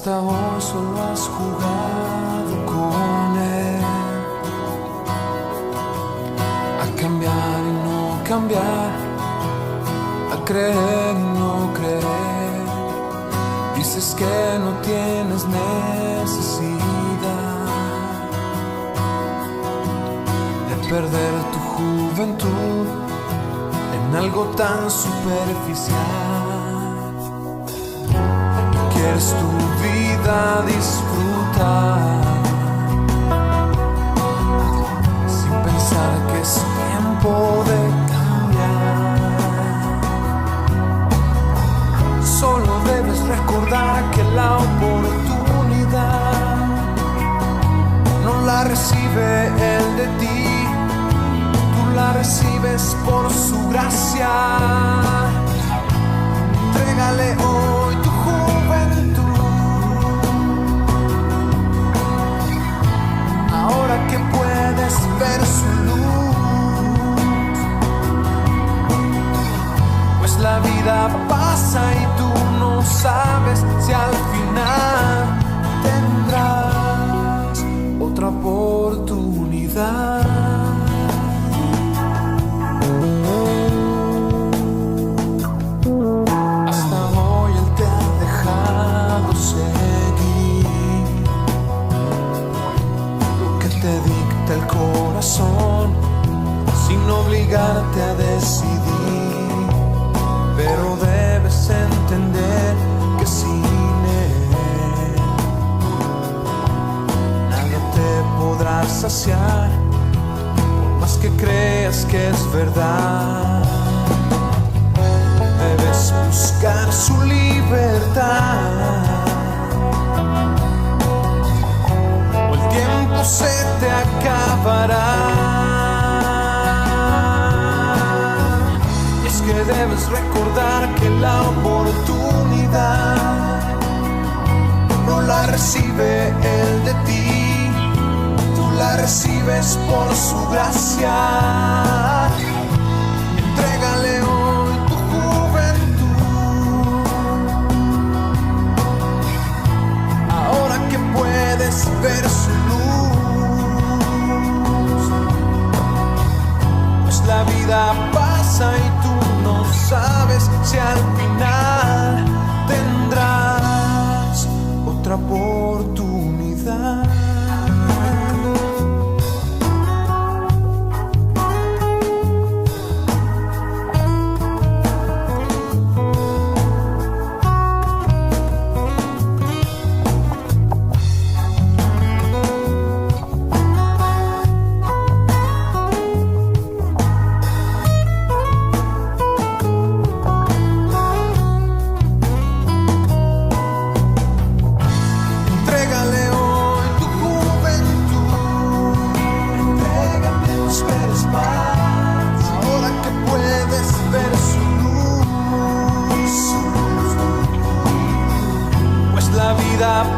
Hasta hoy solo has jugado con él, a cambiar y no cambiar, a creer y no creer. Dices que no tienes necesidad de perder tu juventud en algo tan superficial. Quieres tu vida disfrutar sin pensar que es tiempo de cambiar. Solo debes recordar que la oportunidad no la recibe él de ti, tú la recibes por su gracia. Entrégale hoy tu ahora que puedes ver su luz, pues la vida pasa y tú no sabes si al final tendrás otra oportunidad. Hasta hoy él te ha dejado seguir te dicta el corazón sin obligarte a decidir, pero debes entender que sin él nada te podrá saciar, por más que creas que es verdad. Debes buscar su libertad, tiempo se te acabará. Y es que debes recordar que la oportunidad no la recibe él de ti, tú la recibes por su gracia. Entrégale hoy tu juventud, ahora que puedes ver su la vida pasa y tú no sabes si al final tendrás otra oportunidad.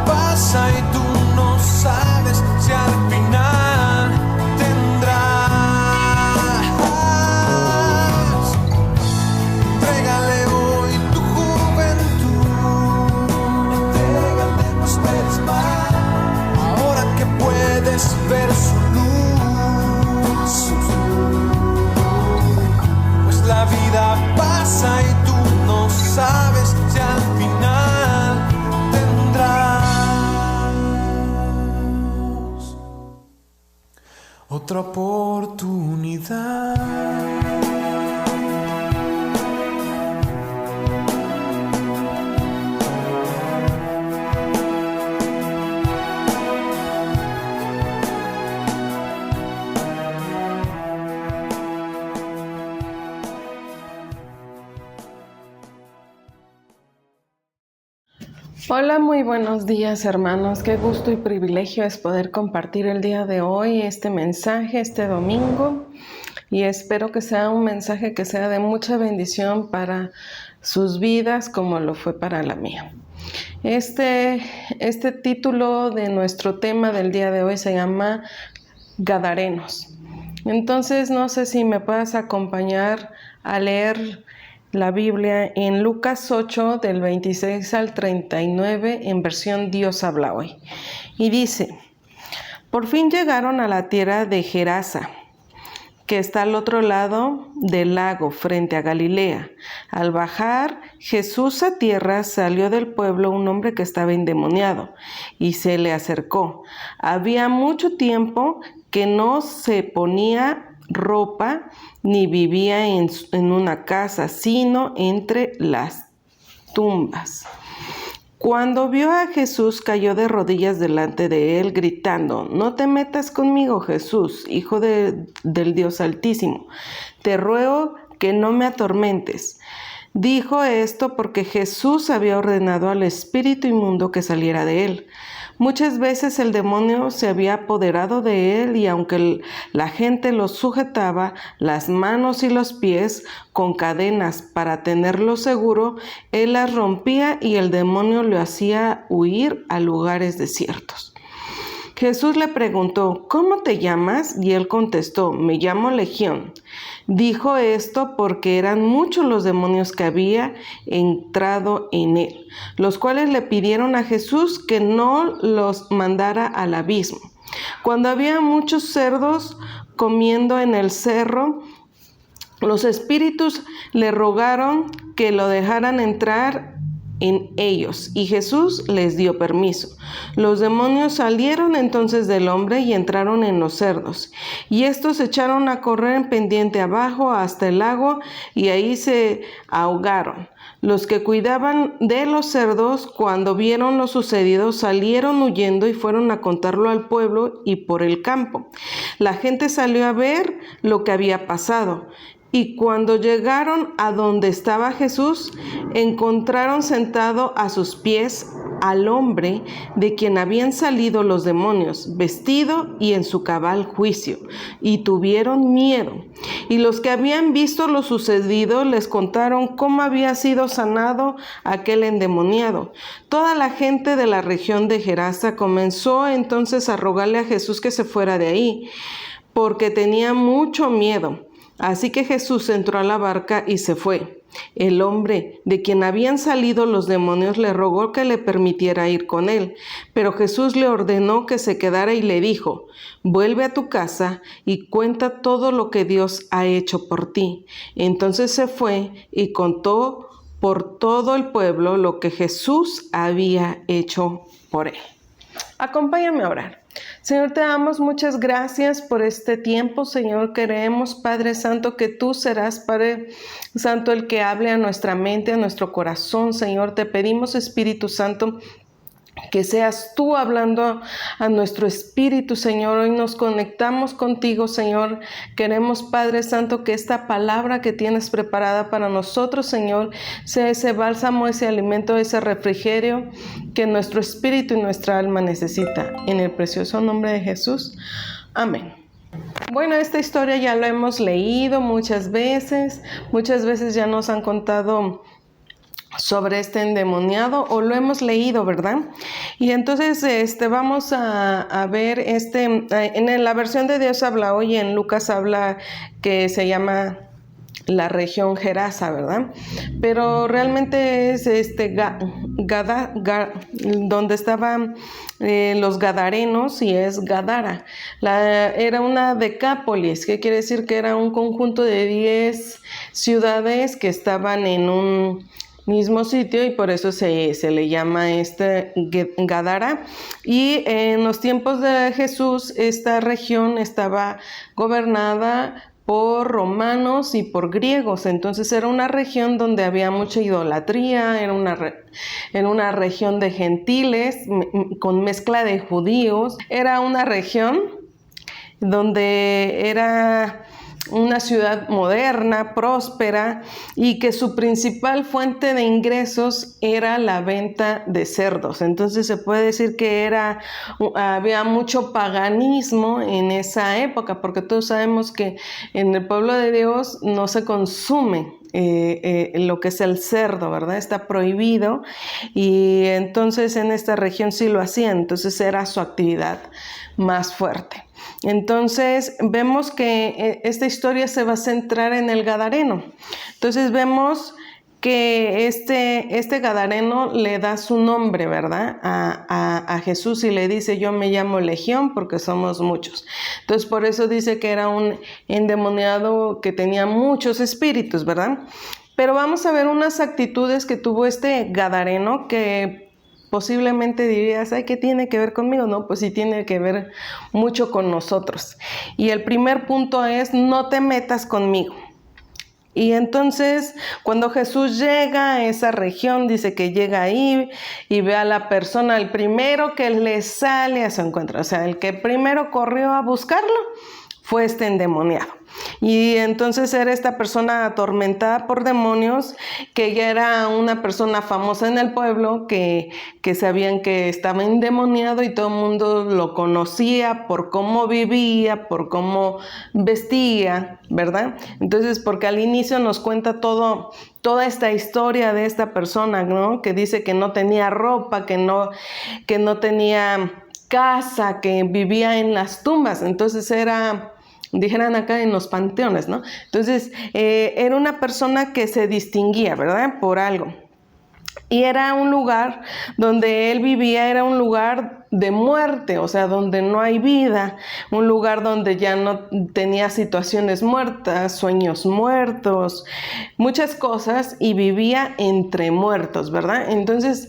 Pasa y tú no sabes si al final tendrás. Entrégale hoy tu juventud, entrégate, no esperes más, ahora que puedes ver su luz, pues la vida pasa y tú no sabes si al final otra oportunidad. Hola, muy buenos días, hermanos. Qué gusto y privilegio es poder compartir el día de hoy este mensaje, este domingo, y espero que sea un mensaje que sea de mucha bendición para sus vidas como lo fue para la mía. Este título de nuestro tema del día de hoy se llama Gadarenos. Entonces, no sé si me puedas acompañar a leer la Biblia en Lucas 8, del 26 al 39, en versión Dios habla hoy. Y dice: por fin llegaron a la tierra de Gerasa, que está al otro lado del lago, frente a Galilea. Al bajar Jesús a tierra, salió del pueblo un hombre que estaba endemoniado, y se le acercó. Había mucho tiempo que no se ponía ropa, ni vivía en una casa, sino entre las tumbas. Cuando vio a Jesús, cayó de rodillas delante de él, gritando: no te metas conmigo, Jesús, Hijo del Dios Altísimo. Te ruego que no me atormentes. Dijo esto porque Jesús había ordenado al espíritu inmundo que saliera de él. Muchas veces el demonio se había apoderado de él, y aunque la gente lo sujetaba las manos y los pies con cadenas para tenerlo seguro, él las rompía y el demonio lo hacía huir a lugares desiertos. Jesús le preguntó: ¿cómo te llamas? Y él contestó: me llamo Legión. Dijo esto porque eran muchos los demonios que había entrado en él, los cuales le pidieron a Jesús que no los mandara al abismo. Cuando había muchos cerdos comiendo en el cerro, los espíritus le rogaron que lo dejaran entrar en ellos, y Jesús les dio permiso. Los demonios salieron entonces del hombre y entraron en los cerdos, y estos se echaron a correr en pendiente abajo hasta el lago, y ahí se ahogaron. Los que cuidaban de los cerdos, cuando vieron lo sucedido, salieron huyendo y fueron a contarlo al pueblo y por el campo. La gente salió a ver lo que había pasado. Y cuando llegaron a donde estaba Jesús, encontraron sentado a sus pies al hombre de quien habían salido los demonios, vestido y en su cabal juicio, y tuvieron miedo. Y los que habían visto lo sucedido les contaron cómo había sido sanado aquel endemoniado. Toda la gente de la región de Gerasa comenzó entonces a rogarle a Jesús que se fuera de ahí, porque tenía mucho miedo. Así que Jesús entró a la barca y se fue. El hombre de quien habían salido los demonios le rogó que le permitiera ir con él, pero Jesús le ordenó que se quedara y le dijo: vuelve a tu casa y cuenta todo lo que Dios ha hecho por ti. Entonces se fue y contó por todo el pueblo lo que Jesús había hecho por él. Acompáñame a orar. Señor, te damos muchas gracias por este tiempo. Señor, queremos, Padre Santo, que tú serás, Padre Santo, el que hable a nuestra mente, a nuestro corazón. Señor, te pedimos, Espíritu Santo, que seas tú hablando a nuestro espíritu, Señor. Hoy nos conectamos contigo, Señor. Queremos, Padre Santo, que esta palabra que tienes preparada para nosotros, Señor, sea ese bálsamo, ese alimento, ese refrigerio que nuestro espíritu y nuestra alma necesita. En el precioso nombre de Jesús. Amén. Bueno, esta historia ya la hemos leído muchas veces ya nos han contado sobre este endemoniado, o lo hemos leído, ¿verdad? Y entonces vamos a ver en la versión de Dios habla hoy, en Lucas habla que se llama la región Gerasa, ¿verdad? Pero realmente es donde estaban los gadarenos, y es Gadara. Era una decápolis, que quiere decir que era un conjunto de 10 ciudades que estaban en un mismo sitio, y por eso se le llama Gadara. Y en los tiempos de Jesús esta región estaba gobernada por romanos y por griegos. Entonces era una región donde había mucha idolatría, era una región de gentiles con mezcla de judíos. Era una región donde era una ciudad moderna, próspera, y que su principal fuente de ingresos era la venta de cerdos. Entonces se puede decir que había mucho paganismo en esa época, porque todos sabemos que en el pueblo de Dios no se consume lo que es el cerdo, ¿verdad? Está prohibido, y entonces en esta región sí lo hacían. Entonces era su actividad más fuerte. Entonces vemos que esta historia se va a centrar en el Gadareno. Entonces vemos que este gadareno le da su nombre, ¿verdad? A Jesús y le dice, yo me llamo Legión porque somos muchos. Entonces por eso dice que era un endemoniado que tenía muchos espíritus, ¿verdad? Pero vamos a ver unas actitudes que tuvo este gadareno que posiblemente dirías, ay, ¿qué tiene que ver conmigo? No, pues sí tiene que ver mucho con nosotros. Y el primer punto es, no te metas conmigo. Y entonces, cuando Jesús llega a esa región, dice que llega ahí y ve a la persona, el primero que le sale a su encuentro, o sea, el que primero corrió a buscarlo fue este endemoniado. Y entonces era esta persona atormentada por demonios, que ya era una persona famosa en el pueblo, que sabían que estaba endemoniado y todo el mundo lo conocía por cómo vivía, por cómo vestía, ¿verdad? Entonces, porque al inicio nos cuenta toda esta historia de esta persona, ¿no? Que dice que no tenía ropa, que no tenía casa, que vivía en las tumbas. Entonces dijeran acá en los panteones, ¿no? Entonces, era una persona que se distinguía, ¿verdad? Por algo. Y era un lugar donde él vivía, era un lugar de muerte, o sea, donde no hay vida, un lugar donde ya no tenía situaciones muertas, sueños muertos, muchas cosas, y vivía entre muertos, ¿verdad? Entonces,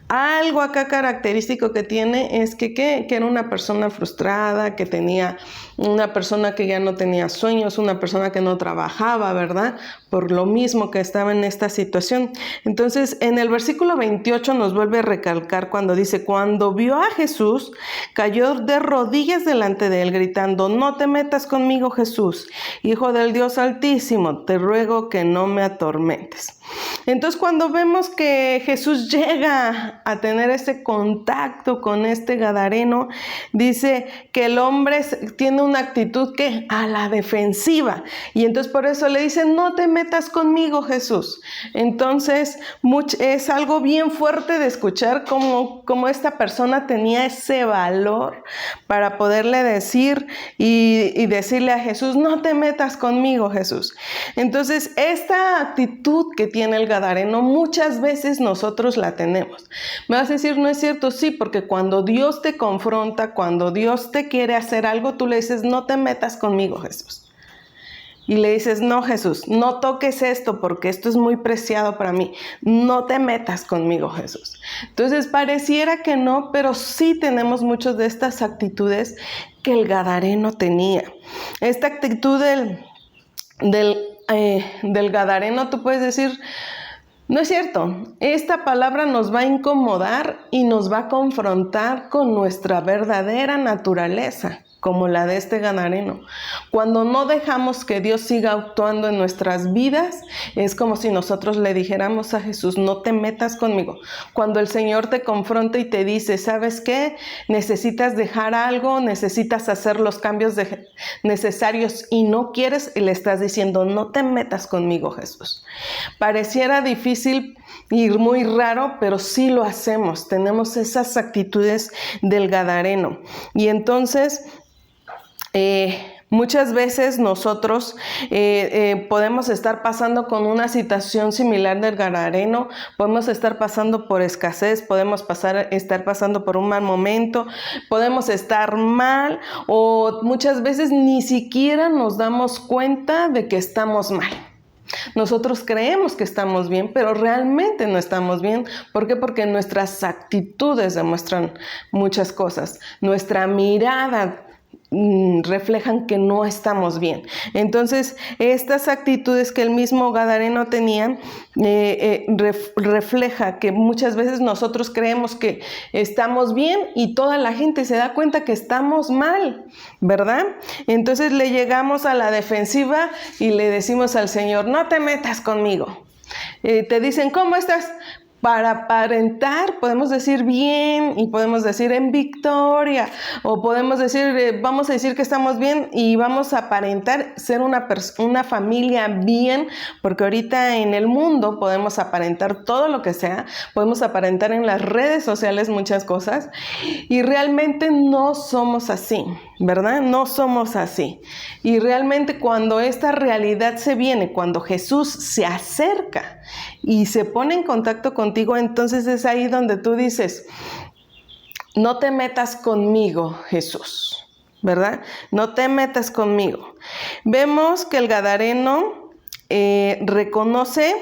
algo acá característico que tiene es que era una persona frustrada, que tenía una persona que ya no tenía sueños, una persona que no trabajaba, ¿verdad? Por lo mismo que estaba en esta situación. Entonces, en el versículo 28 nos vuelve a recalcar cuando dice, cuando vio a Jesús, cayó de rodillas delante de él, gritando, no te metas conmigo, Jesús, Hijo del Dios Altísimo, te ruego que no me atormentes. Entonces, cuando vemos que Jesús llega a tener ese contacto con este gadareno, dice que el hombre tiene una actitud que a la defensiva, y entonces por eso le dice, no te metas conmigo, Jesús. Entonces, es algo bien fuerte de escuchar cómo esta persona tenía ese valor para poderle decir y decirle a Jesús, no te metas conmigo, Jesús. Entonces, esta actitud que tiene el gadareno, muchas veces nosotros la tenemos. Me vas a decir, no es cierto, sí, porque cuando Dios te confronta, cuando Dios te quiere hacer algo, tú le dices, no te metas conmigo, Jesús. Y le dices, no, Jesús, no toques esto porque esto es muy preciado para mí. No te metas conmigo, Jesús. Entonces, pareciera que no, pero sí tenemos muchas de estas actitudes que el gadareno tenía. Esta actitud del gadareno, tú puedes decir, no es cierto, esta palabra nos va a incomodar y nos va a confrontar con nuestra verdadera naturaleza, como la de este gadareno. Cuando no dejamos que Dios siga actuando en nuestras vidas, es como si nosotros le dijéramos a Jesús, no te metas conmigo. Cuando el Señor te confronta y te dice, ¿sabes qué? Necesitas dejar algo, necesitas hacer los cambios necesarios y no quieres, y le estás diciendo, no te metas conmigo, Jesús. Pareciera difícil y muy raro, pero sí lo hacemos. Tenemos esas actitudes del gadareno. Y entonces, muchas veces nosotros podemos estar pasando con una situación similar del gadareno, podemos estar pasando por escasez, podemos estar pasando por un mal momento, podemos estar mal o muchas veces ni siquiera nos damos cuenta de que estamos mal. Nosotros creemos que estamos bien, pero realmente no estamos bien. ¿Por qué? Porque nuestras actitudes demuestran muchas cosas. Nuestra mirada reflejan que no estamos bien. Entonces, estas actitudes que el mismo gadareno tenía refleja que muchas veces nosotros creemos que estamos bien y toda la gente se da cuenta que estamos mal, ¿verdad? Entonces le llegamos a la defensiva y le decimos al Señor, no te metas conmigo. Te dicen, ¿cómo estás? Para aparentar, podemos decir bien y podemos decir en victoria, o podemos decir, vamos a decir que estamos bien y vamos a aparentar ser una familia bien, porque ahorita en el mundo podemos aparentar todo lo que sea, podemos aparentar en las redes sociales muchas cosas y realmente no somos así, ¿verdad? No somos así. Y realmente cuando esta realidad se viene, cuando Jesús se acerca y se pone en contacto contigo, entonces es ahí donde tú dices, no te metas conmigo, Jesús, ¿verdad? No te metas conmigo. Vemos que el gadareno reconoce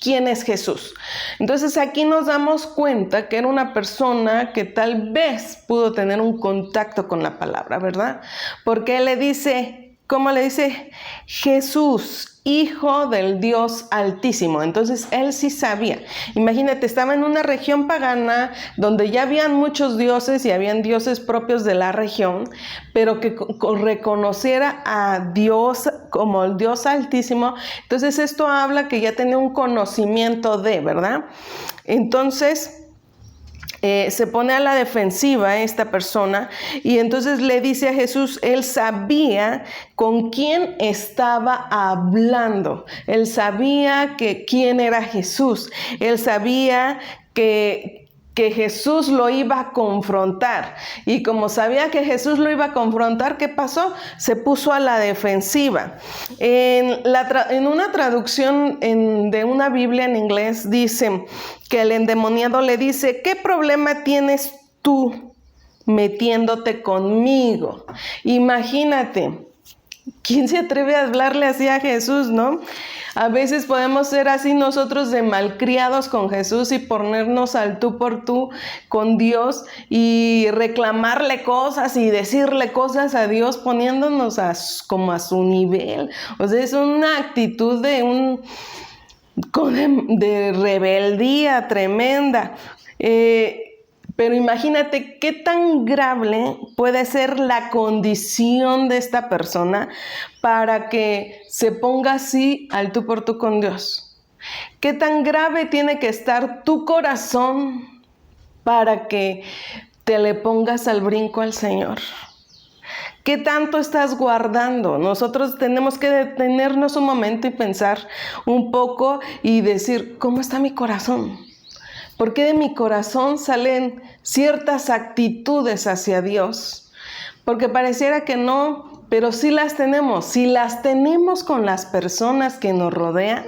quién es Jesús. Entonces aquí nos damos cuenta que era una persona que tal vez pudo tener un contacto con la palabra, ¿verdad? Porque él le dice, ¿cómo le dice? Jesús, Hijo del Dios Altísimo. Entonces él sí sabía. Imagínate, estaba en una región pagana donde ya habían muchos dioses y habían dioses propios de la región, pero que reconociera a Dios como el Dios Altísimo. Entonces esto habla que ya tenía un conocimiento de, ¿verdad? Entonces se pone a la defensiva esta persona y entonces le dice a Jesús, él sabía con quién estaba hablando, él sabía quién era Jesús, él sabía que Jesús lo iba a confrontar, y como sabía que Jesús lo iba a confrontar, ¿qué pasó? Se puso a la defensiva. En una traducción de una Biblia en inglés dice que el endemoniado le dice, ¿qué problema tienes tú metiéndote conmigo? Imagínate, ¿quién se atreve a hablarle así a Jesús, no? A veces podemos ser así nosotros de malcriados con Jesús y ponernos al tú por tú con Dios y reclamarle cosas y decirle cosas a Dios poniéndonos como a su nivel. O sea, es una actitud de rebeldía tremenda. Pero imagínate qué tan grave puede ser la condición de esta persona para que se ponga así al tú por tú con Dios. Qué tan grave tiene que estar tu corazón para que te le pongas al brinco al Señor. ¿Qué tanto estás guardando? Nosotros tenemos que detenernos un momento y pensar un poco y decir, ¿cómo está mi corazón? ¿Por qué de mi corazón salen ciertas actitudes hacia Dios? Porque pareciera que no, pero sí las tenemos. Si las tenemos con las personas que nos rodean,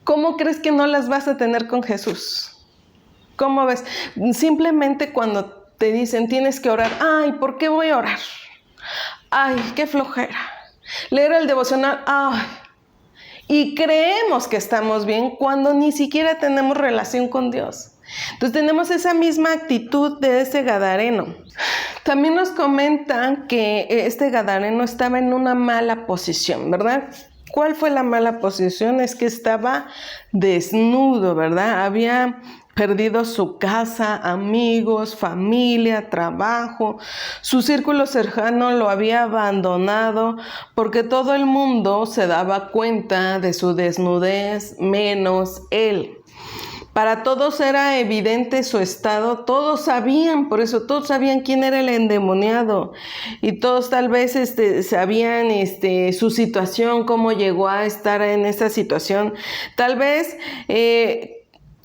¿cómo crees que no las vas a tener con Jesús? ¿Cómo ves? Simplemente cuando te dicen tienes que orar, ay, ¿por qué voy a orar? Ay, qué flojera. Leer el devocional, ay. Y creemos que estamos bien cuando ni siquiera tenemos relación con Dios. Entonces tenemos esa misma actitud de este gadareno. También nos comentan que este gadareno estaba en una mala posición, ¿verdad? ¿Cuál fue la mala posición? Es que estaba desnudo, ¿verdad? Había perdido su casa, amigos, familia, trabajo. Su círculo cercano lo había abandonado porque todo el mundo se daba cuenta de su desnudez, menos él. Para todos era evidente su estado, todos sabían, por eso todos sabían quién era el endemoniado y todos tal vez sabían su situación, cómo llegó a estar en esa situación. Tal vez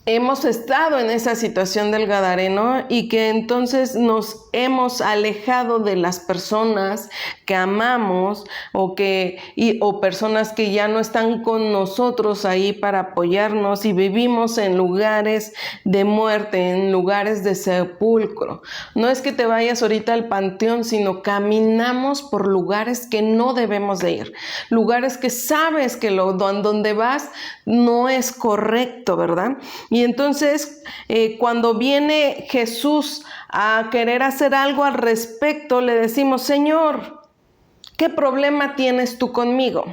hemos estado en esa situación del gadareno y que entonces nos hemos alejado de las personas que amamos o personas que ya no están con nosotros ahí para apoyarnos y vivimos en lugares de muerte, en lugares de sepulcro. No es que te vayas ahorita al panteón, sino caminamos por lugares que no debemos de ir, lugares que sabes que donde vas no es correcto, ¿verdad? Y entonces, cuando viene Jesús a querer hacer algo al respecto, le decimos, Señor, ¿qué problema tienes tú conmigo?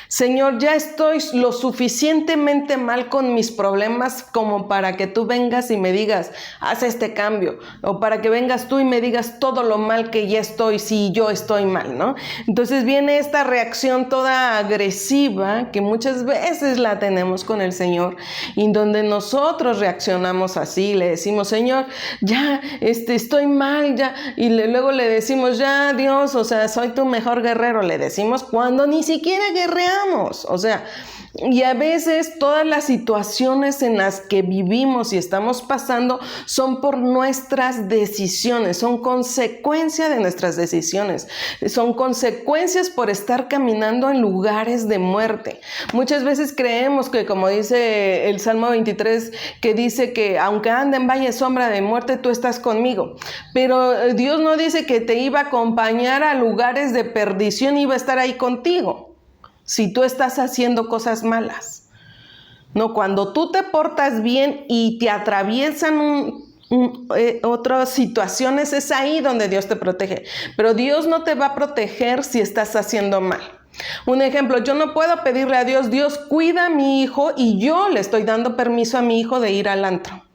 Señor, ya estoy lo suficientemente mal con mis problemas como para que tú vengas y me digas, haz este cambio, o para que vengas tú y me digas todo lo mal que ya estoy, si yo estoy mal, ¿no? Entonces viene esta reacción toda agresiva que muchas veces la tenemos con el Señor y donde nosotros reaccionamos así, le decimos, Señor, ya estoy mal, ya, y luego le decimos, ya Dios, o sea, soy tu mejor guerrero, le decimos cuando ni siquiera guerreamos. necesitamos. O sea, y a veces todas las situaciones en las que vivimos y estamos pasando son por nuestras decisiones, son consecuencia de nuestras decisiones, son consecuencias por estar caminando en lugares de muerte. Muchas veces creemos que, como dice el Salmo 23, que dice que aunque ande en valle sombra de muerte, tú estás conmigo. Pero Dios no dice que te iba a acompañar a lugares de perdición, iba a estar ahí contigo si tú estás haciendo cosas malas. No, cuando tú te portas bien y te atraviesan otras situaciones, es ahí donde Dios te protege. Pero Dios no te va a proteger si estás haciendo mal. Un ejemplo, yo no puedo pedirle a Dios, Dios cuida a mi hijo, y yo le estoy dando permiso a mi hijo de ir al antro.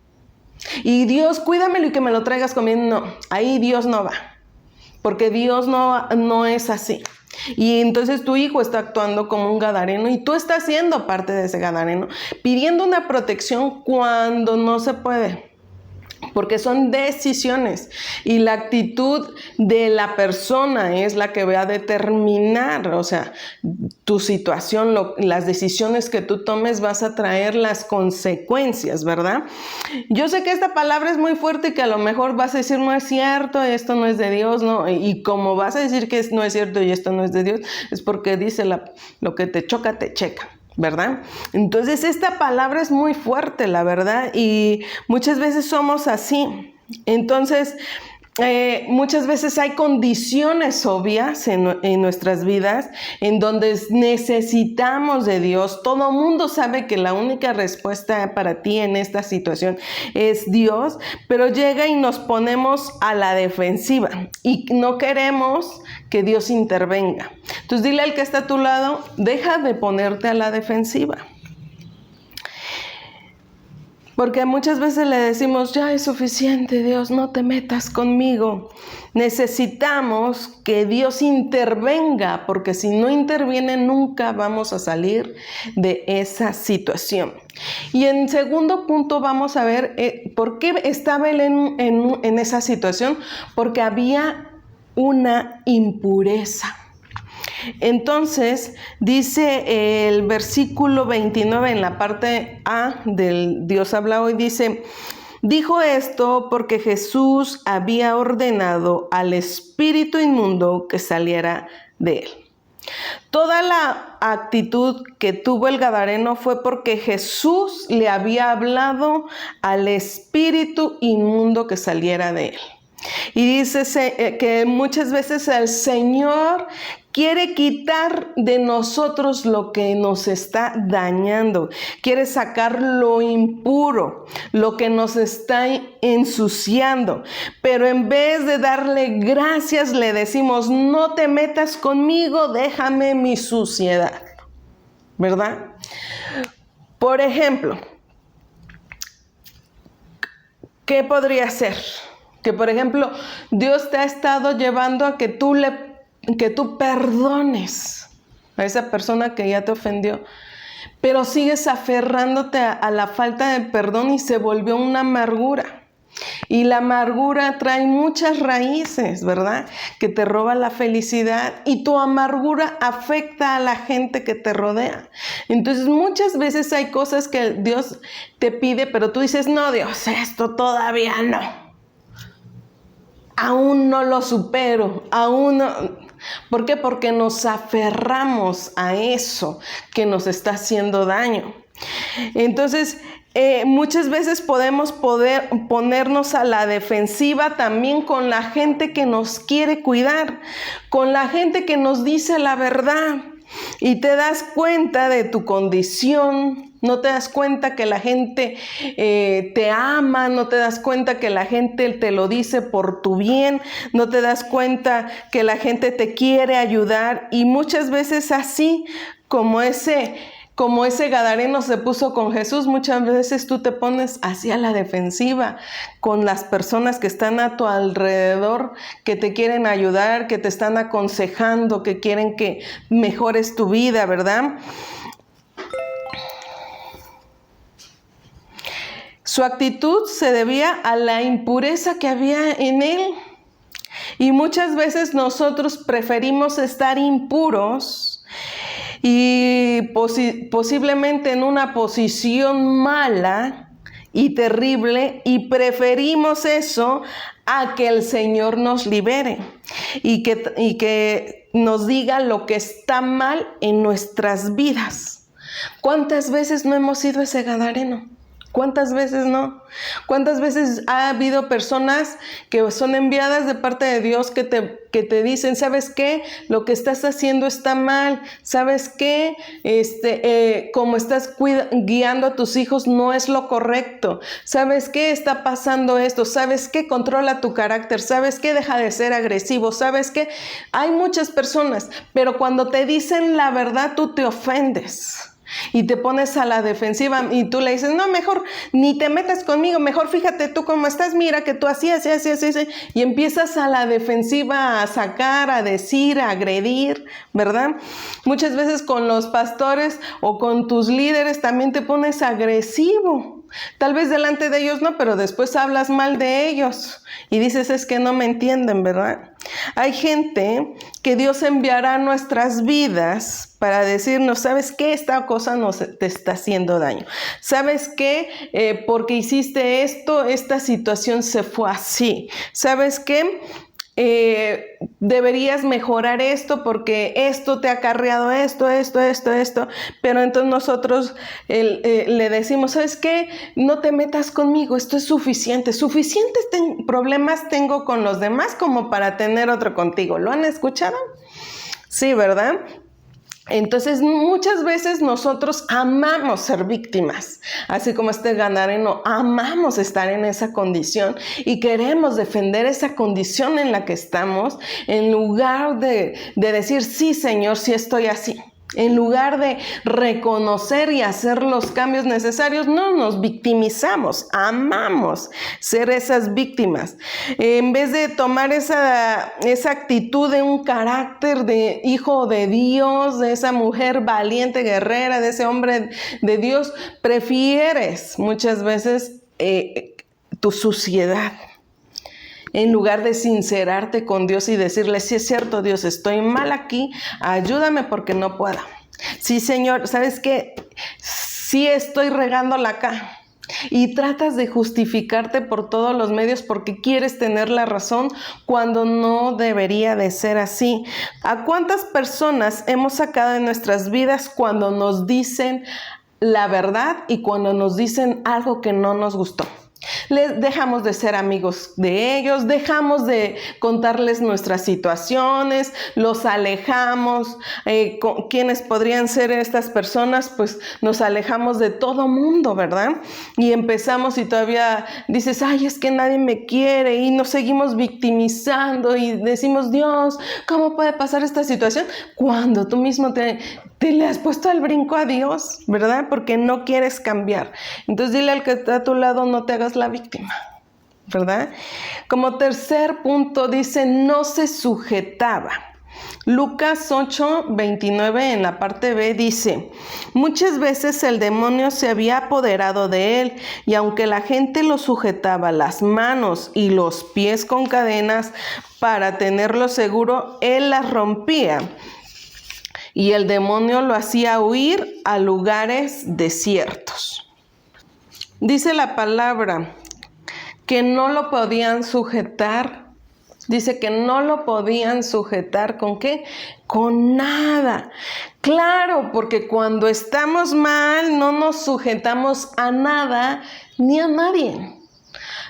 Y Dios, cuídamelo y que me lo traigas comiendo. No, ahí Dios no va, porque Dios no es así. Y entonces tu hijo está actuando como un gadareno y tú estás siendo parte de ese gadareno, pidiendo una protección cuando no se puede. Porque son decisiones y la actitud de la persona es la que va a determinar, o sea, tu situación, las decisiones que tú tomes, vas a traer las consecuencias, ¿verdad? Yo sé que esta palabra es muy fuerte y que a lo mejor vas a decir, no es cierto, esto no es de Dios, ¿no? Y como vas a decir que no es cierto y esto no es de Dios, es porque dice lo que te choca, te checa, ¿verdad? Entonces esta palabra es muy fuerte, la verdad, y muchas veces somos así. Entonces muchas veces hay condiciones obvias en nuestras vidas en donde necesitamos de Dios. Todo mundo sabe que la única respuesta para ti en esta situación es Dios, pero llega y nos ponemos a la defensiva y no queremos que Dios intervenga. Entonces dile al que está a tu lado, deja de ponerte a la defensiva. Porque muchas veces le decimos, ya es suficiente, Dios, no te metas conmigo. Necesitamos que Dios intervenga, porque si no interviene nunca vamos a salir de esa situación. Y en segundo punto vamos a ver por qué estaba él en esa situación, porque había una impureza. Entonces dice el versículo 29 en la parte A del Dios habla hoy, dice, dijo esto porque Jesús había ordenado al espíritu inmundo que saliera de él. Toda la actitud que tuvo el gadareno fue porque Jesús le había hablado al espíritu inmundo que saliera de él. Y dice que muchas veces el Señor quiere quitar de nosotros lo que nos está dañando. Quiere sacar lo impuro, lo que nos está ensuciando. Pero en vez de darle gracias, le decimos, no te metas conmigo, déjame mi suciedad. ¿Verdad? Por ejemplo, ¿qué podría ser? Que, por ejemplo, Dios te ha estado llevando a que tú perdones a esa persona que ya te ofendió, pero sigues aferrándote a la falta de perdón y se volvió una amargura. Y la amargura trae muchas raíces, ¿verdad? Que te roba la felicidad y tu amargura afecta a la gente que te rodea. Entonces muchas veces hay cosas que Dios te pide, pero tú dices, no, Dios, esto todavía no. Aún no lo supero, aún no. ¿Por qué? Porque nos aferramos a eso que nos está haciendo daño. Entonces, muchas veces podemos ponernos a la defensiva también con la gente que nos quiere cuidar, con la gente que nos dice la verdad. Y te das cuenta de tu condición, no te das cuenta que la gente te ama, no te das cuenta que la gente te lo dice por tu bien, no te das cuenta que la gente te quiere ayudar. Y muchas veces así como ese gadareno se puso con Jesús, muchas veces tú te pones hacia la defensiva con las personas que están a tu alrededor, que te quieren ayudar, que te están aconsejando, que quieren que mejores tu vida, ¿verdad? Su actitud se debía a la impureza que había en él. Y muchas veces nosotros preferimos estar impuros y posiblemente en una posición mala y terrible, y preferimos eso a que el Señor nos libere y que nos diga lo que está mal en nuestras vidas. ¿Cuántas veces no hemos sido ese gadareno? ¿Cuántas veces no? ¿Cuántas veces ha habido personas que son enviadas de parte de Dios que te dicen, ¿sabes qué? Lo que estás haciendo está mal. ¿Sabes qué? Como estás guiando a tus hijos no es lo correcto. ¿Sabes qué? Está pasando esto. ¿Sabes qué? Controla tu carácter. ¿Sabes qué? Deja de ser agresivo. ¿Sabes qué? Hay muchas personas, pero cuando te dicen la verdad, tú te ofendes. Y te pones a la defensiva y tú le dices, no, mejor ni te metas conmigo, mejor fíjate tú cómo estás, mira que tú así, y empiezas a la defensiva a sacar, a decir, a agredir, ¿verdad? Muchas veces con los pastores o con tus líderes también te pones agresivo. Tal vez delante de ellos no, pero después hablas mal de ellos y dices, es que no me entienden, ¿verdad? Hay gente que Dios enviará a nuestras vidas para decirnos, ¿sabes qué? Esta cosa no te está haciendo daño. ¿Sabes qué? Porque hiciste esto, esta situación se fue así. ¿Sabes qué? Deberías mejorar esto porque esto te ha acarreado esto, pero entonces nosotros le decimos, ¿sabes qué? No te metas conmigo, esto es suficientes problemas tengo con los demás como para tener otro contigo. ¿Lo han escuchado? Sí, ¿verdad? Entonces muchas veces nosotros amamos ser víctimas, así como este gadareno, amamos estar en esa condición y queremos defender esa condición en la que estamos, en lugar de decir, sí Señor, sí estoy así. En lugar de reconocer y hacer los cambios necesarios, no nos victimizamos, amamos ser esas víctimas. En vez de tomar esa actitud de un carácter de hijo de Dios, de esa mujer valiente, guerrera, de ese hombre de Dios, prefieres muchas veces tu suciedad. En lugar de sincerarte con Dios y decirle, sí es cierto Dios, estoy mal aquí, ayúdame porque no puedo. Sí Señor, ¿sabes qué? Sí estoy regándola acá. Y tratas de justificarte por todos los medios porque quieres tener la razón cuando no debería de ser así. ¿A cuántas personas hemos sacado de nuestras vidas cuando nos dicen la verdad y cuando nos dicen algo que no nos gustó? Dejamos de ser amigos de ellos, dejamos de contarles nuestras situaciones, los alejamos. ¿Quiénes podrían ser estas personas? Pues nos alejamos de todo mundo, ¿verdad? Y empezamos y todavía dices, ay, es que nadie me quiere, y nos seguimos victimizando y decimos, Dios, ¿cómo puede pasar esta situación? Cuando tú mismo te le has puesto al brinco a Dios, ¿verdad? Porque no quieres cambiar. Entonces dile al que está a tu lado, no te hagas la víctima, ¿verdad? Como tercer punto dice, no se sujetaba. Lucas 8:29 en la parte B dice, muchas veces el demonio se había apoderado de él y aunque la gente lo sujetaba las manos y los pies con cadenas para tenerlo seguro, él las rompía. Y el demonio lo hacía huir a lugares desiertos. Dice la palabra que no lo podían sujetar. Dice que no lo podían sujetar. ¿Con qué? Con nada. Claro, porque cuando estamos mal no nos sujetamos a nada ni a nadie.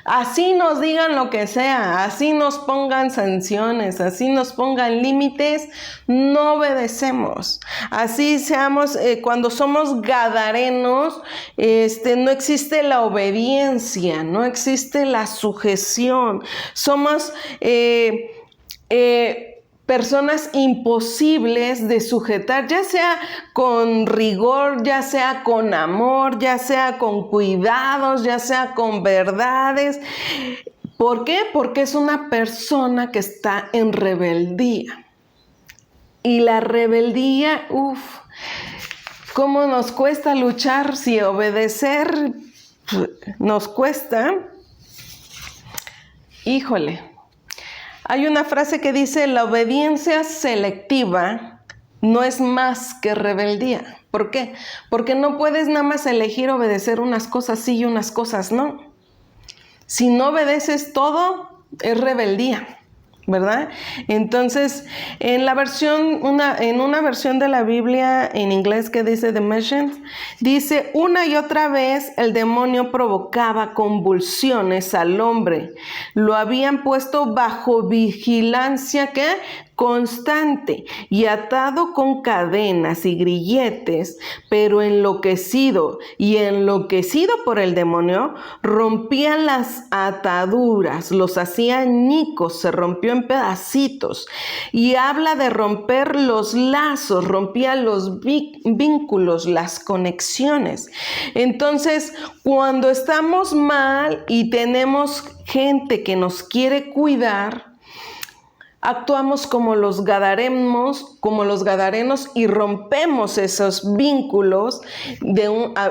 Así nos digan lo que sea, así nos pongan sanciones, así nos pongan límites, no obedecemos. Así seamos, cuando somos gadarenos, no existe la obediencia, no existe la sujeción. Somos personas imposibles de sujetar, ya sea con rigor, ya sea con amor, ya sea con cuidados, ya sea con verdades. ¿Por qué? Porque es una persona que está en rebeldía. Y la rebeldía, ¿cómo nos cuesta luchar si obedecer nos cuesta? Híjole. Hay una frase que dice, la obediencia selectiva no es más que rebeldía. ¿Por qué? Porque no puedes nada más elegir obedecer unas cosas sí y unas cosas no. Si no obedeces todo, es rebeldía, ¿verdad? Entonces, en una versión de la Biblia en inglés que dice The Message, dice: una y otra vez el demonio provocaba convulsiones al hombre. Lo habían puesto bajo vigilancia, ¿qué? Constante, y atado con cadenas y grilletes, pero enloquecido por el demonio, rompía las ataduras, los hacía añicos, se rompió en pedacitos. Y habla de romper los lazos, rompía los vínculos, las conexiones. Entonces, cuando estamos mal y tenemos gente que nos quiere cuidar, actuamos como los gadarenos y rompemos esos vínculos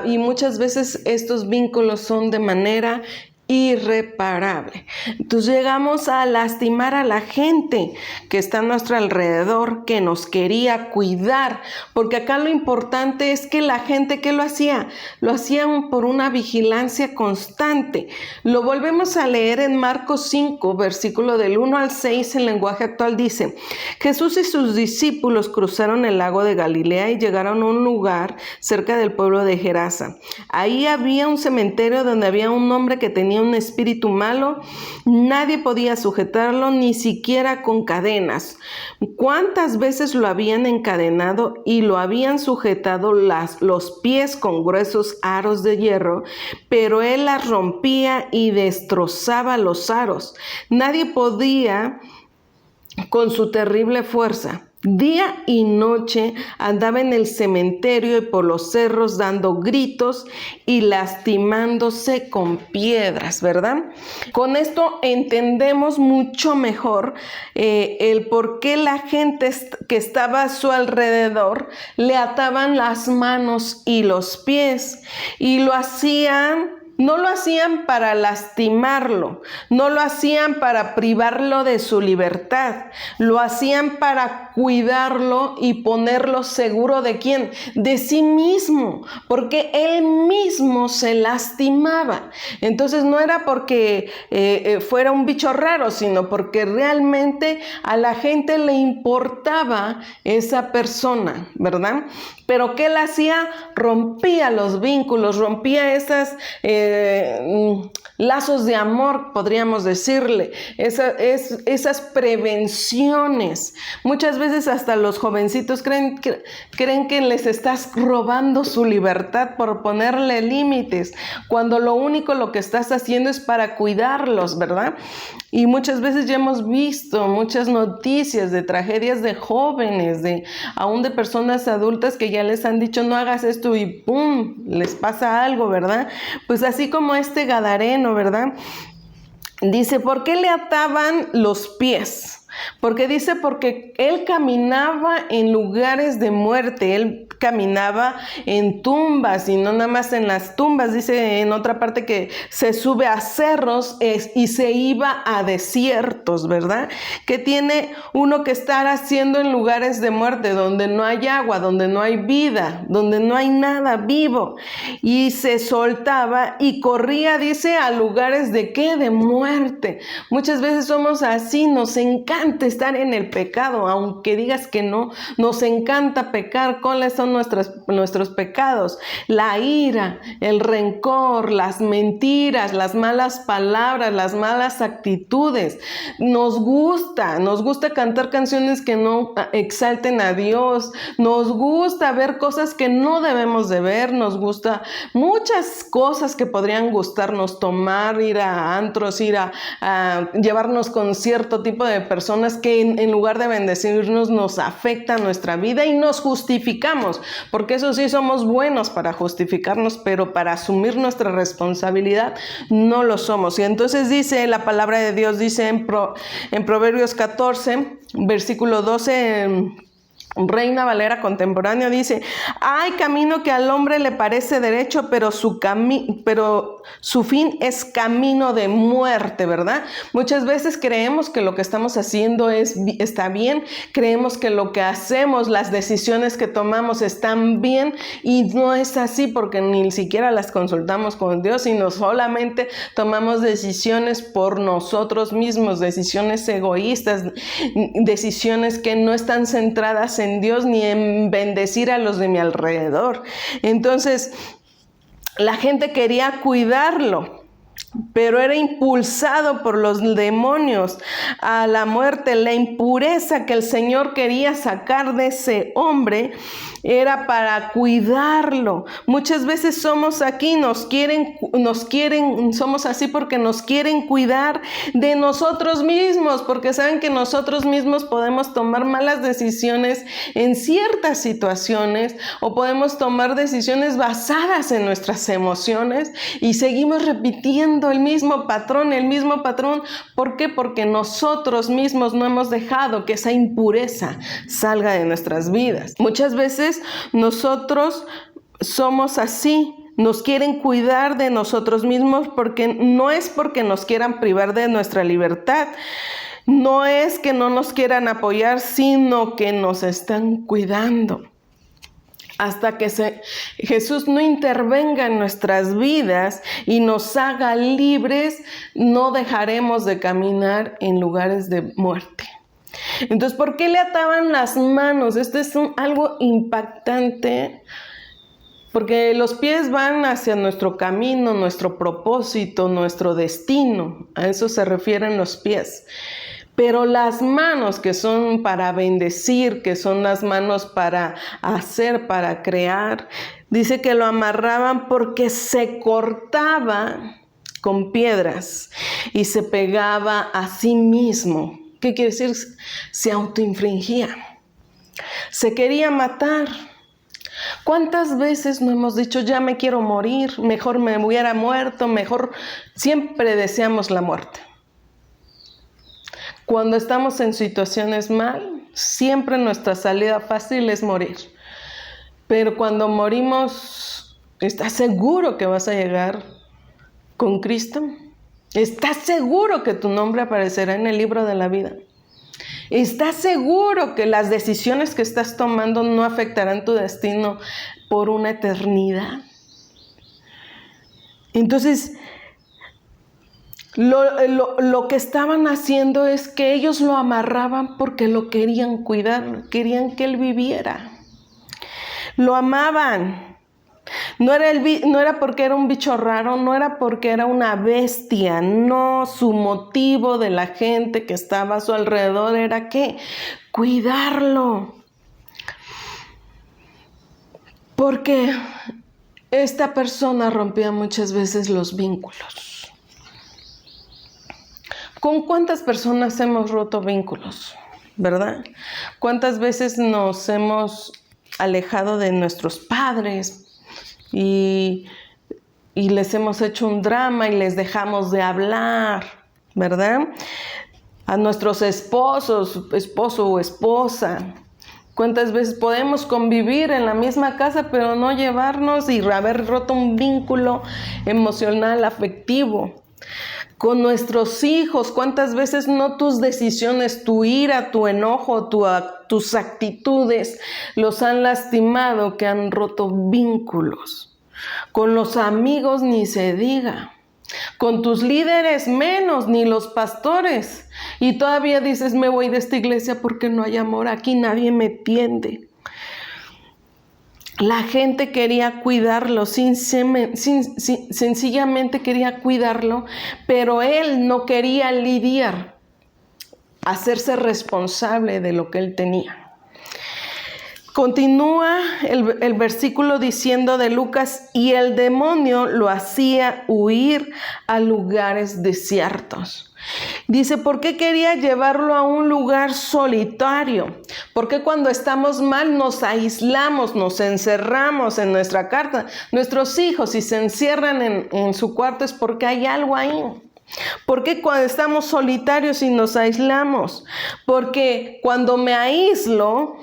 y muchas veces estos vínculos son de manera irreparable. Entonces llegamos a lastimar a la gente que está a nuestro alrededor, que nos quería cuidar, porque acá lo importante es que la gente, ¿qué lo hacía? Lo hacían por una vigilancia constante. Lo volvemos a leer en Marcos 5, versículo del 1 al 6, en lenguaje actual dice: Jesús y sus discípulos cruzaron el lago de Galilea y llegaron a un lugar cerca del pueblo de Gerasa. Ahí había un cementerio donde había un hombre que tenía un espíritu malo. Nadie podía sujetarlo, ni siquiera con cadenas. ¿Cuántas veces lo habían encadenado y lo habían sujetado los pies con gruesos aros de hierro? Pero él las rompía y destrozaba los aros. Nadie podía con su terrible fuerza. Día y noche andaba en el cementerio y por los cerros dando gritos y lastimándose con piedras, ¿verdad? Con esto entendemos mucho mejor el por qué la gente que estaba a su alrededor le ataban las manos y los pies, y no lo hacían para lastimarlo, no lo hacían para privarlo de su libertad, lo hacían para cuidarlo y ponerlo seguro ¿de quién? De sí mismo, porque él mismo se lastimaba. Entonces no era porque fuera un bicho raro, sino porque realmente a la gente le importaba esa persona, ¿verdad? Pero ¿qué él hacía? Rompía los vínculos, rompía esas lazos de amor, podríamos decirle, esas prevenciones. Muchas veces hasta los jovencitos creen que les estás robando su libertad por ponerle límites, cuando lo que estás haciendo es para cuidarlos, ¿verdad? Y muchas veces ya hemos visto muchas noticias de tragedias de jóvenes, aún de personas adultas que ya les han dicho no hagas esto y ¡pum!, les pasa algo, ¿verdad? Pues así como este gadareno, ¿verdad? Dice, ¿por qué le ataban los pies? Porque él caminaba en lugares de muerte, él caminaba en tumbas y no nada más en las tumbas. Dice en otra parte que se sube a cerros y se iba a desiertos, ¿verdad? Que tiene uno que estar haciendo en lugares de muerte, donde no hay agua, donde no hay vida, donde no hay nada vivo. Y se soltaba y corría, dice, a lugares ¿de qué? De muerte. Muchas veces somos así, nos encanta estar en el pecado, aunque digas que no, nos encanta pecar. ¿Cuáles son nuestros pecados? La ira, el rencor, las mentiras, las malas palabras, las malas actitudes. Nos gusta cantar canciones que no exalten a Dios, nos gusta ver cosas que no debemos de ver, nos gusta muchas cosas que podrían gustarnos, tomar, ir a antros, ir a llevarnos con cierto tipo de personas que en lugar de bendecirnos nos afectan nuestra vida y nos justificamos, porque eso sí somos buenos para justificarnos, pero para asumir nuestra responsabilidad no lo somos. Y entonces dice la palabra de Dios, dice en Proverbios 14, versículo 12, Reina Valera contemporáneo dice: hay camino que al hombre le parece derecho, pero su fin es camino de muerte, ¿verdad? Muchas veces creemos que lo que estamos haciendo está bien, creemos que lo que hacemos, las decisiones que tomamos están bien, y no es así, porque ni siquiera las consultamos con Dios, sino solamente tomamos decisiones por nosotros mismos, decisiones egoístas, decisiones que no están centradas en Dios ni en bendecir a los de mi alrededor. Entonces, la gente quería cuidarlo, pero era impulsado por los demonios a la muerte. La impureza que el Señor quería sacar de ese hombre era para cuidarlo. Muchas veces somos aquí, somos así porque nos quieren cuidar de nosotros mismos, porque saben que nosotros mismos podemos tomar malas decisiones en ciertas situaciones, o podemos tomar decisiones basadas en nuestras emociones, y seguimos repitiendo el mismo patrón. ¿Por qué? Porque nosotros mismos no hemos dejado que esa impureza salga de nuestras vidas. Muchas veces nosotros somos así, nos quieren cuidar de nosotros mismos, porque no es porque nos quieran privar de nuestra libertad, no es que no nos quieran apoyar, sino que nos están cuidando. Hasta que Jesús no intervenga en nuestras vidas y nos haga libres, no dejaremos de caminar en lugares de muerte. Entonces, ¿por qué le ataban las manos? Esto es algo impactante, porque los pies van hacia nuestro camino, nuestro propósito, nuestro destino. A eso se refieren los pies. Pero las manos, que son para bendecir, que son las manos para hacer, para crear, dice que lo amarraban porque se cortaba con piedras y se pegaba a sí mismo. ¿Qué quiere decir? Se autoinfringía. Se quería matar. ¿Cuántas veces no hemos dicho: ya me quiero morir, mejor me hubiera muerto, mejor? Siempre deseamos la muerte. Cuando estamos en situaciones mal, siempre nuestra salida fácil es morir. Pero cuando morimos, ¿estás seguro que vas a llegar con Cristo? ¿Estás seguro que tu nombre aparecerá en el libro de la vida? ¿Estás seguro que las decisiones que estás tomando no afectarán tu destino por una eternidad? Entonces, lo que estaban haciendo es que ellos lo amarraban porque lo querían cuidar, querían que él viviera. Lo amaban. No era porque era un bicho raro, no era porque era una bestia, no. Su motivo de la gente que estaba a su alrededor era ¿qué? Cuidarlo. Porque esta persona rompía muchas veces los vínculos. ¿Con cuántas personas hemos roto vínculos? ¿Verdad? ¿Cuántas veces nos hemos alejado de nuestros padres y les hemos hecho un drama y les dejamos de hablar? ¿Verdad? A nuestros esposo o esposa. ¿Cuántas veces podemos convivir en la misma casa pero no llevarnos y haber roto un vínculo emocional, afectivo? Con nuestros hijos, ¿cuántas veces no tus decisiones, tu ira, tu enojo, tus actitudes los han lastimado, que han roto vínculos? Con los amigos ni se diga. Con tus líderes menos, ni los pastores. Y todavía dices: me voy de esta iglesia porque no hay amor, aquí nadie me entiende. La gente quería cuidarlo, sencillamente quería cuidarlo, pero él no quería lidiar, hacerse responsable de lo que él tenía. Continúa el versículo diciendo de Lucas: y el demonio lo hacía huir a lugares desiertos. Dice: ¿por qué quería llevarlo a un lugar solitario? Porque cuando estamos mal nos aislamos, nos encerramos en nuestra casa. Nuestros hijos, si se encierran en su cuarto, es porque hay algo ahí. ¿Por qué cuando estamos solitarios y nos aislamos? Porque cuando me aíslo,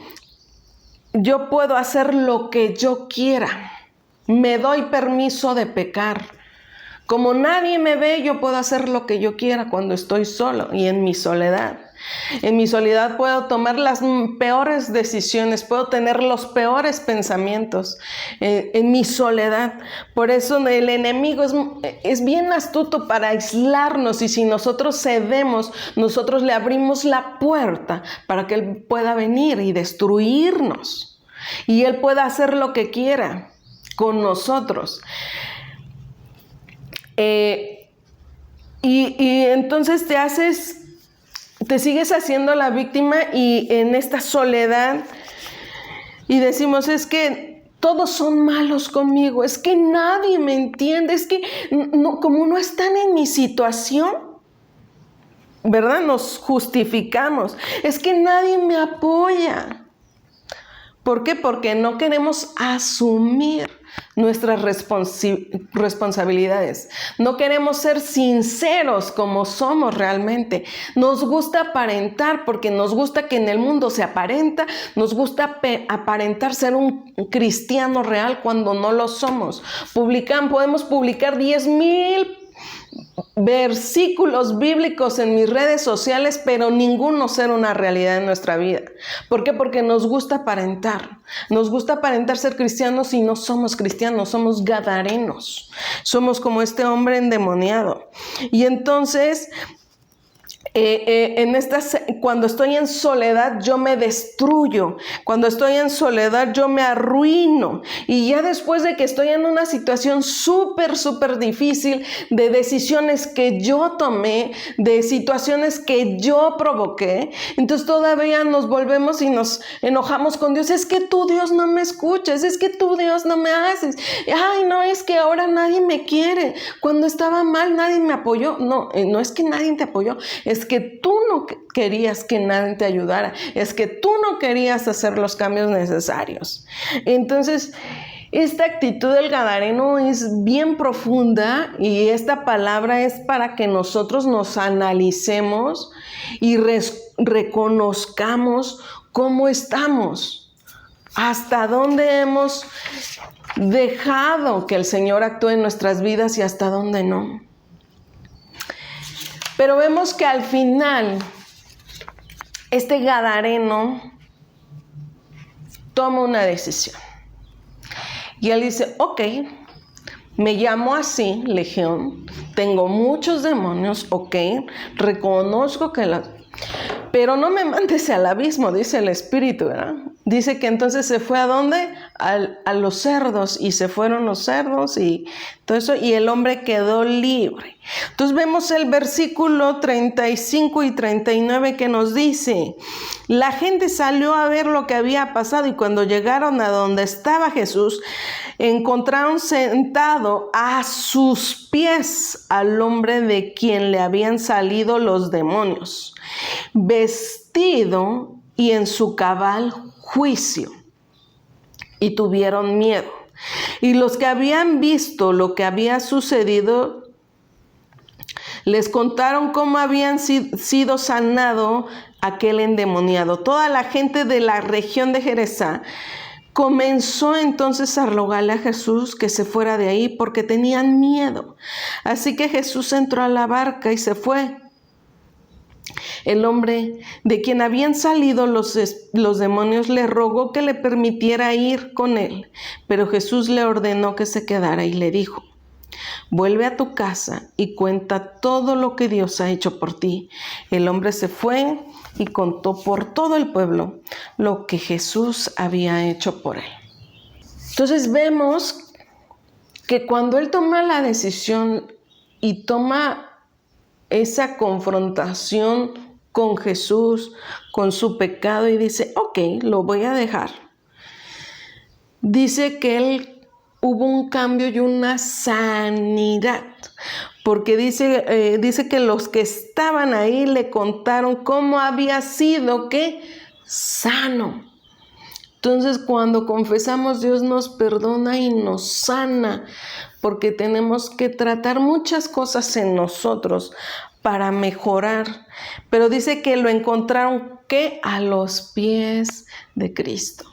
yo puedo hacer lo que yo quiera. Me doy permiso de pecar. Como nadie me ve, yo puedo hacer lo que yo quiera cuando estoy solo y en mi soledad. En mi soledad puedo tomar las peores decisiones, puedo tener los peores pensamientos en mi soledad. Por eso el enemigo es bien astuto para aislarnos, y si nosotros cedemos, nosotros le abrimos la puerta para que él pueda venir y destruirnos. Y él pueda hacer lo que quiera con nosotros. Y entonces te sigues haciendo la víctima y en esta soledad, y decimos, es que todos son malos conmigo, es que nadie me entiende, es que no, como no están en mi situación, ¿verdad? Nos justificamos, es que nadie me apoya. ¿Por qué? Porque no queremos asumir nuestras responsabilidades. No queremos ser sinceros como somos realmente. Nos gusta aparentar porque nos gusta que en el mundo se aparenta. Nos gusta aparentar ser un cristiano real cuando no lo somos. Podemos publicar 10,000 versículos bíblicos en mis redes sociales, pero ninguno ser una realidad en nuestra vida. ¿Por qué? Porque nos gusta aparentar. Nos gusta aparentar ser cristianos y no somos cristianos, somos gadarenos. Somos como este hombre endemoniado. Y entonces, cuando estoy en soledad, yo me destruyo. Cuando estoy en soledad, yo me arruino. Y ya después de que estoy en una situación súper difícil, de decisiones que yo tomé, de situaciones que yo provoqué, entonces todavía nos volvemos y nos enojamos con Dios. Es que tú, Dios, no me escuchas. Es que tú, Dios, no me haces. Ay, no, es que ahora nadie me quiere. Cuando estaba mal, nadie me apoyó. No es que nadie te apoyó. Es que tú no querías que nadie te ayudara, es que tú no querías hacer los cambios necesarios. Entonces, esta actitud del gadareno es bien profunda, y esta palabra es para que nosotros nos analicemos y reconozcamos cómo estamos, hasta dónde hemos dejado que el Señor actúe en nuestras vidas y hasta dónde no. Pero vemos que al final, este gadareno toma una decisión. Y él dice, ok, me llamo así, Legión, tengo muchos demonios, ok, reconozco que pero no me mandes al abismo, dice el Espíritu, ¿verdad? Dice que entonces se fue ¿a dónde? A los cerdos, y se fueron los cerdos y todo eso, y el hombre quedó libre. Entonces vemos el versículo 35 y 39 que nos dice, la gente salió a ver lo que había pasado, y cuando llegaron a donde estaba Jesús, encontraron sentado a sus pies al hombre de quien le habían salido los demonios, vestido y en su cabal juicio, y tuvieron miedo. Y los que habían visto lo que había sucedido, les contaron cómo habían sido sanado aquel endemoniado. Toda la gente de la región de Gerasa comenzó entonces a rogarle a Jesús que se fuera de ahí, porque tenían miedo. Así que Jesús entró a la barca y se fue. El hombre de quien habían salido los demonios le rogó que le permitiera ir con él, pero Jesús le ordenó que se quedara y le dijo, vuelve a tu casa y cuenta todo lo que Dios ha hecho por ti. El hombre se fue y contó por todo el pueblo lo que Jesús había hecho por él. Entonces vemos que cuando él toma la decisión y toma esa confrontación con Jesús, con su pecado, y dice, ok, lo voy a dejar. Dice que hubo un cambio y una sanidad, porque dice que los que estaban ahí le contaron cómo había sido, ¿qué? Sano. Entonces, cuando confesamos, Dios nos perdona y nos sana, porque tenemos que tratar muchas cosas en nosotros para mejorar. Pero dice que lo encontraron, ¿qué? A los pies de Cristo.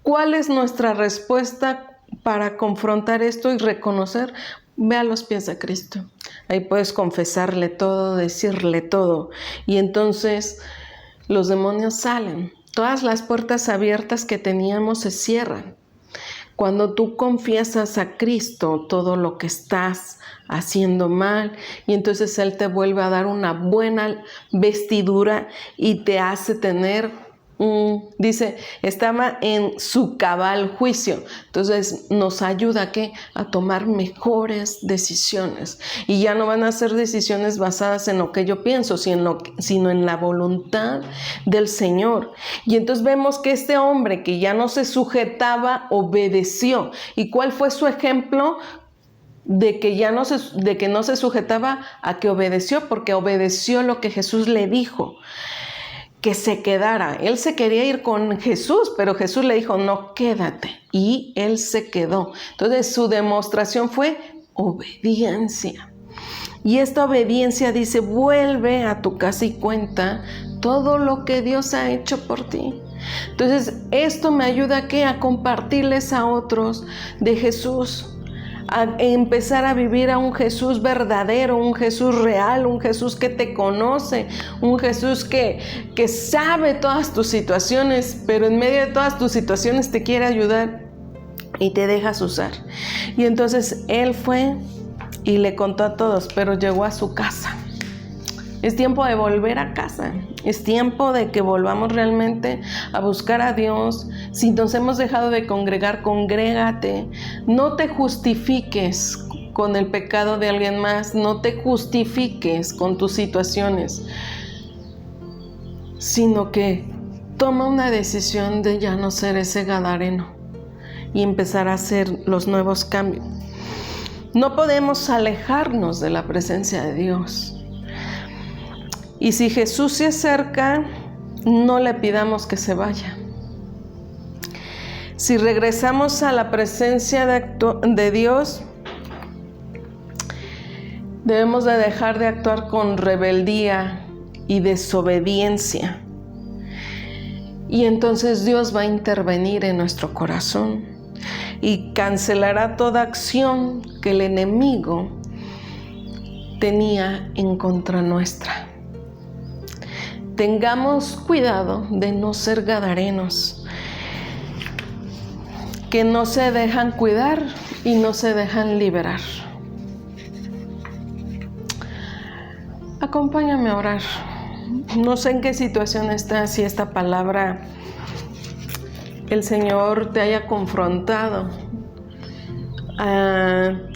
¿Cuál es nuestra respuesta para confrontar esto y reconocer? Ve a los pies de Cristo. Ahí puedes confesarle todo, decirle todo. Y entonces los demonios salen. Todas las puertas abiertas que teníamos se cierran. Cuando tú confiesas a Cristo todo lo que estás haciendo mal, y entonces Él te vuelve a dar una buena vestidura y te hace tener dice, estaba en su cabal juicio. Entonces nos ayuda ¿a qué? A tomar mejores decisiones. Y ya no van a ser decisiones basadas en lo que yo pienso, sino en la voluntad del Señor. Y entonces vemos que este hombre que ya no se sujetaba, obedeció. ¿Y cuál fue su ejemplo? De que no se sujetaba, a que obedeció, porque obedeció lo que Jesús le dijo. Que se quedara. Él se quería ir con Jesús, pero Jesús le dijo, no, quédate. Y él se quedó. Entonces su demostración fue obediencia. Y esta obediencia dice, vuelve a tu casa y cuenta todo lo que Dios ha hecho por ti. Entonces esto me ayuda a compartirles a otros de Jesús. A empezar a vivir a un Jesús verdadero, un Jesús real, un Jesús que te conoce, un Jesús que sabe todas tus situaciones, pero en medio de todas tus situaciones te quiere ayudar y te dejas usar. Y entonces él fue y le contó a todos, pero llegó a su casa. Es tiempo de volver a casa. Es tiempo de que volvamos realmente a buscar a Dios. Si nos hemos dejado de congregar, congrégate. No te justifiques con el pecado de alguien más. No te justifiques con tus situaciones. Sino que toma una decisión de ya no ser ese gadareno y empezar a hacer los nuevos cambios. No podemos alejarnos de la presencia de Dios. Y si Jesús se acerca, no le pidamos que se vaya. Si regresamos a la presencia de Dios, debemos de dejar de actuar con rebeldía y desobediencia. Y entonces Dios va a intervenir en nuestro corazón y cancelará toda acción que el enemigo tenía en contra nuestra. Tengamos cuidado de no ser gadarenos, que no se dejan cuidar y no se dejan liberar. Acompáñame a orar. No sé en qué situación estás, si esta palabra el Señor te haya confrontado.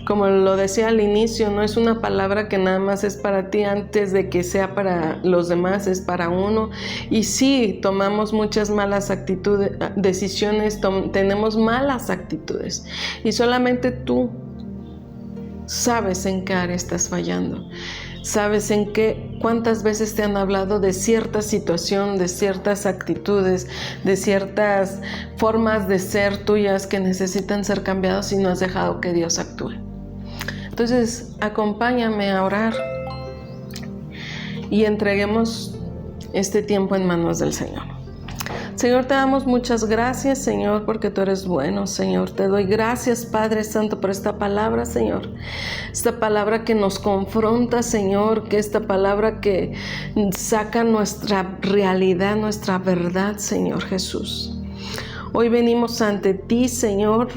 Como lo decía al inicio, no es una palabra que nada más es para ti antes de que sea para los demás, es para uno. Y sí, tomamos muchas malas decisiones, tenemos malas actitudes. Y solamente tú sabes en qué área estás fallando. Sabes cuántas veces te han hablado de cierta situación, de ciertas actitudes, de ciertas formas de ser tuyas que necesitan ser cambiadas y no has dejado que Dios actúe. Entonces, acompáñame a orar y entreguemos este tiempo en manos del Señor. Señor, te damos muchas gracias, Señor, porque tú eres bueno, Señor. Te doy gracias, Padre Santo, por esta palabra, Señor. Esta palabra que nos confronta, Señor, que esta palabra que saca nuestra realidad, nuestra verdad, Señor Jesús. Hoy venimos ante ti, Señor,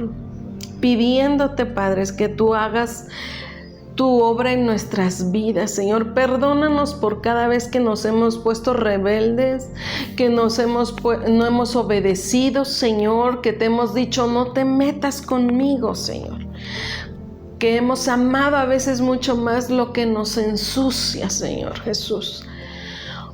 pidiéndote, Padre, que tú hagas tu obra en nuestras vidas, Señor. Perdónanos por cada vez que nos hemos puesto rebeldes, que no hemos obedecido, Señor, que te hemos dicho no te metas conmigo, Señor. Que hemos amado a veces mucho más lo que nos ensucia, Señor Jesús.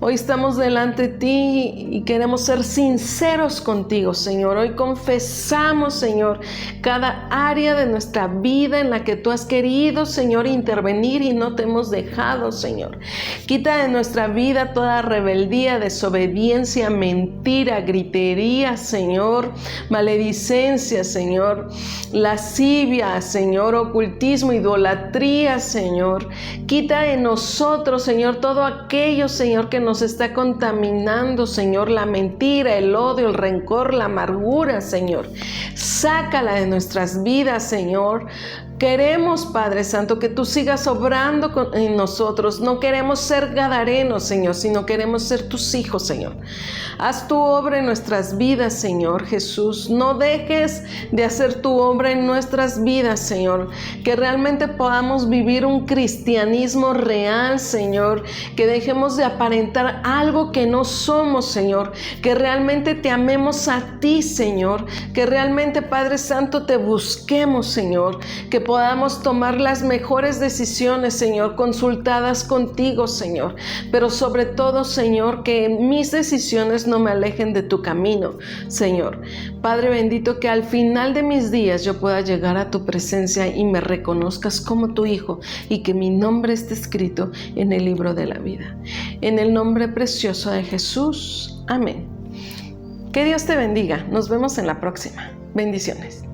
Hoy estamos delante de ti y queremos ser sinceros contigo, Señor. Hoy confesamos, Señor, cada área de nuestra vida en la que tú has querido, Señor, intervenir y no te hemos dejado, Señor. Quita de nuestra vida toda rebeldía, desobediencia, mentira, gritería, Señor, maledicencia, Señor, lascivia, Señor, ocultismo, idolatría, Señor. Quita de nosotros, Señor, todo aquello, Señor, que nos está contaminando, Señor, la mentira, el odio, el rencor, la amargura, Señor. Sácala de nuestras vidas, Señor. Queremos, Padre Santo, que tú sigas obrando en nosotros. No queremos ser gadarenos, Señor, sino queremos ser tus hijos, Señor. Haz tu obra en nuestras vidas, Señor Jesús. No dejes de hacer tu obra en nuestras vidas, Señor. Que realmente podamos vivir un cristianismo real, Señor. Que dejemos de aparentar algo que no somos, Señor. Que realmente te amemos a ti, Señor. Que realmente, Padre Santo, te busquemos, Señor. Que podamos tomar las mejores decisiones, Señor, consultadas contigo, Señor. Pero sobre todo, Señor, que mis decisiones no me alejen de tu camino, Señor. Padre bendito, que al final de mis días yo pueda llegar a tu presencia y me reconozcas como tu hijo y que mi nombre esté escrito en el libro de la vida. En el nombre precioso de Jesús. Amén. Que Dios te bendiga. Nos vemos en la próxima. Bendiciones.